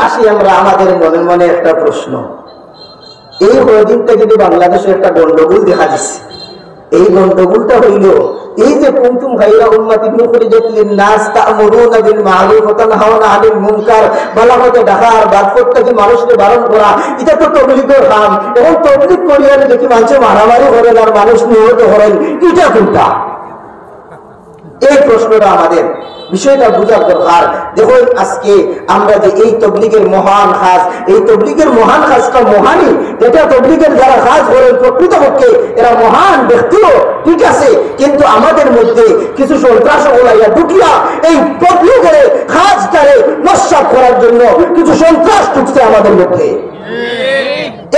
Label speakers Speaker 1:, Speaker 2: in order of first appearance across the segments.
Speaker 1: আসি আমরা আমাদের মনে মনে একটা প্রশ্ন, এই কয়দিনটা কিন্তু বাংলাদেশে একটা গন্ডগোল দেখা দিচ্ছে। এই গন্ডগোলটা হইল এই যে কুনতুম খায়রা উম্মাতিন উখরিজাত লিন-নাস তা'মুরুনা বিল মা'রুফ ওয়া তানহাউনা আনিল মুনকার, ভালো মতে ডাকা আর বাদপটটাকে মানুষকে বারণ করা, এটা তো তাবলীগের কাম। এখন তাবলীগ করিয়া দেখি মানুষ মারামারি করেন আর মানুষ নিহত করেন, এটা কোনটা? এই প্রশ্নটা আমাদের বিষয়টা বোঝার দরকার। দেখুন আজকে আমরা যে এই তবলীগের মহান কাজ, এই তবলীগের মহান কাজটা মহানই, যেটা তবলীগের যারা কাজ করেন প্রকৃতপক্ষে এরা মহান ব্যক্তিও, ঠিক আছে, কিন্তু আমাদের মধ্যে কিছু সন্ত্রাস ওলাইয়া ঢুকিয়া এই তবলীগের কাজটারে নস্যাৎ করার জন্য কিছু সন্ত্রাস ঢুকছে আমাদের মধ্যে।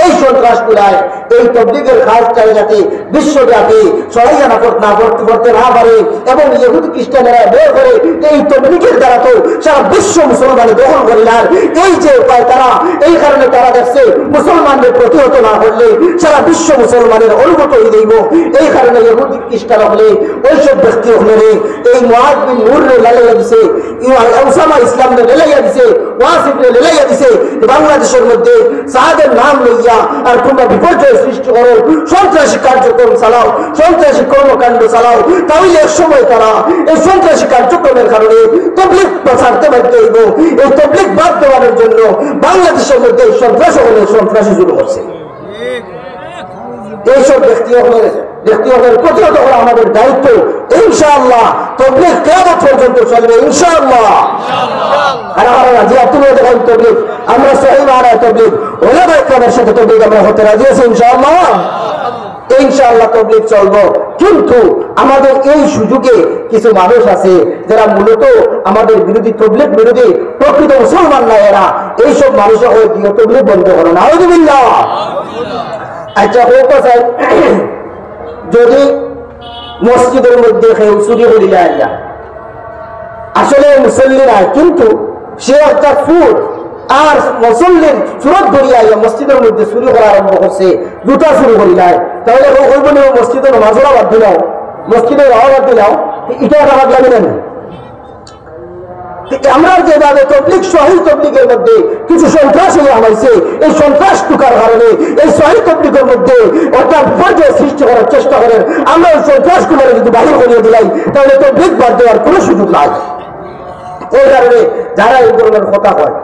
Speaker 1: এই সন্ত্রাস গুলায় এই তবলীগের কাজটাই যাতে বিশ্বব্যাপী ছড়াইয়া না করতে না পারে এবং ইহুদি খ্রিস্টানেরা বের করে এই তবলীগের দ্বারা তো সারা বিশ্ব মুসলমানে দখল করিলার এই যে উপায় তারা, এই কারণে তারা দেখছে মুসলমানদের প্রতিহত না করলে সারা বিশ্ব মুসলমানের অনুগত হয়ে যাইব। এই কারণে ইহুদি খ্রিস্টান হলে ওইসব ব্যক্তি হলে এই মুআদ বিন নূররে লাগাইয়া দিছে, উসামা ইসলামকে লাগাইয়া দিছে, ওয়াসিফকে লাগাইয়া দিছে, বাংলাদেশের মধ্যে সাহাদের নাম লইয়া আর তোমরা বিপর্যয় সৃষ্টি করো, সন্ত্রাসী কার্যক্রম চালাও, সন্ত্রাসী কর্মকাণ্ড চালাও, তাহলে এক সময় তারা এই সন্ত্রাসী কার্যক্রমের কারণে তবলীগ ছাড়তে বাধ্য হইব। এই তবলীগ বাদ দেওয়ার জন্য বাংলাদেশের মধ্যে সন্ত্রাসী শুরু করছে। এইসব ব্যক্তিগতের প্রতিহত করা আমাদের দায়িত্ব। ইনশাআল্লাহ তবলীগ কিয়ামত পর্যন্ত চলবে ইনশাআল্লাহ। তবলীগ আমরা সহিহ মানায় তবলীগ ওলামায়ে কেরামের সাথে তবলীগ আমরা হতে রাজি আছি ইনশাআল্লাহ। ইনশাআল্লাহ তবলীগ চলবো, কিন্তু আমাদের এই সুযোগে কিছু মানুষ আছে যারা মূলত আমাদের বিরোধী, তবলীগ বিরোধী, প্রকৃত মুসলমান না এরা। এইসব মানুষের ওই দিয়ে তবলীগ বন্ধ করো না। আলহামদুলিল্লাহ। আচ্ছা ও কথা, যদি মসজিদের মধ্যে কেউ চুরি করিলে আইয়া আসলে মুসল্লি নাই, কিন্তু সে একটা ফুট আর মুসল্লির সুরত ধরিয়া আইয়া মসজিদের মধ্যে চুরি করা আরম্ভ করছে, জুতা চুরি করিলাই, তাহলে ওই বলে মসজিদের নামাজও বাদ দিলাও, মসজিদের রাও বাদ দিলাও, এটা খারাপ লাগে না? আমরা যেভাবে তবলীগ সহিহ তবলীগের মধ্যে কিছু সন্ত্রাস হয়েছে, এই সন্ত্রাস ঢুকার কারণে এই সহিহ তবলীগের মধ্যে একটা বিপর্যয় সৃষ্টি করার চেষ্টা করেন, আমরা ওই সন্ত্রাসগুলো যদি বাহির করিয়ে দিলাই তাহলে তবলীগ বাদ দেওয়ার কোনো সুযোগ নাই। ওই কারণে যারা এই ধরনের কথা হয়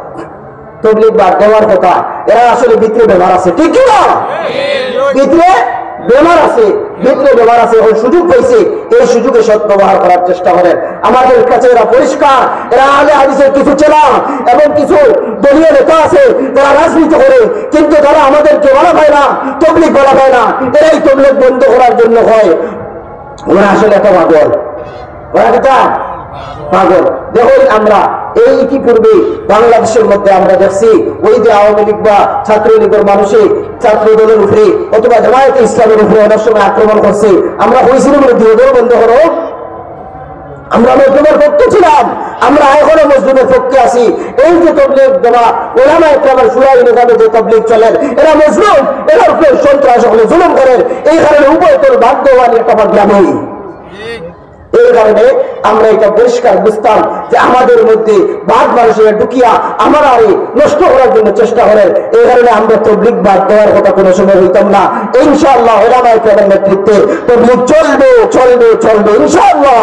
Speaker 1: তবলীগ বাদ দেওয়ার কথা, এরা আসলে ভিতরে বেমার আছে, ঠিক না? ভিতরে বেমার আছে, ভিতরে বেমার আছে, ওই সুযোগ পেয়েছে, এই সুযোগে সৎ ব্যবহার করার চেষ্টা করেন। আমাদের কাছে এরা পরিষ্কার, এরা আলে হাদিসের কিছু চেলা এবং কিছু দলীয় নেতা আছে যারা রাজনীতি করে, কিন্তু তারা আমাদেরকে বলা হয় না, তবলীগ বলা হয় না, এরাই তবলীগ বন্ধ করার জন্য হয়। ওরা আসলে একটা পাগল, ওরা একটা পাগল। দেখুন আমরা এই ইতিপূর্বে বাংলাদেশের মধ্যে আমরা দেখছি ওই যে আওয়ামী লীগ বা ছাত্রলীগের মানুষে ছাত্র দলের উপরে অথবা জামায়াতে ইসলামের উপরে অনেক সময় আক্রমণ করছে। আমরা হয়েছিলাম দুদল বন্ধ করো, আমরা মজলুমের পক্ষে ছিলাম, আমরা এখনো মজলুমের পক্ষে আছি। এই যে তবলীগ দেওয়া ওলামায়ে কেরামের শুরাই নিজামে যে তবলীগ চলেন, এরা মজলুম, এরা উপরে সন্ত্রাস হলে জুলুম করেন, এই কারণে উভয় তোর বাধ্য হওয়ার একটা পাগলামি। এই কারণে আমরা এটা পরিষ্কার বুঝতাম যে আমাদের মধ্যে বাদ মানুষেরা ঢুকিয়া আমার আরে নষ্ট করার জন্য চেষ্টা করেন, এই কারণে আমরা তবলীগ বাদ দেওয়ার কথা কোনো সময় হইতাম না। ইনশাআল্লাহ ওলামায়ে কেরামের নেতৃত্বে তবলীগ চলবে চলবে চলবে ইনশাআল্লাহ।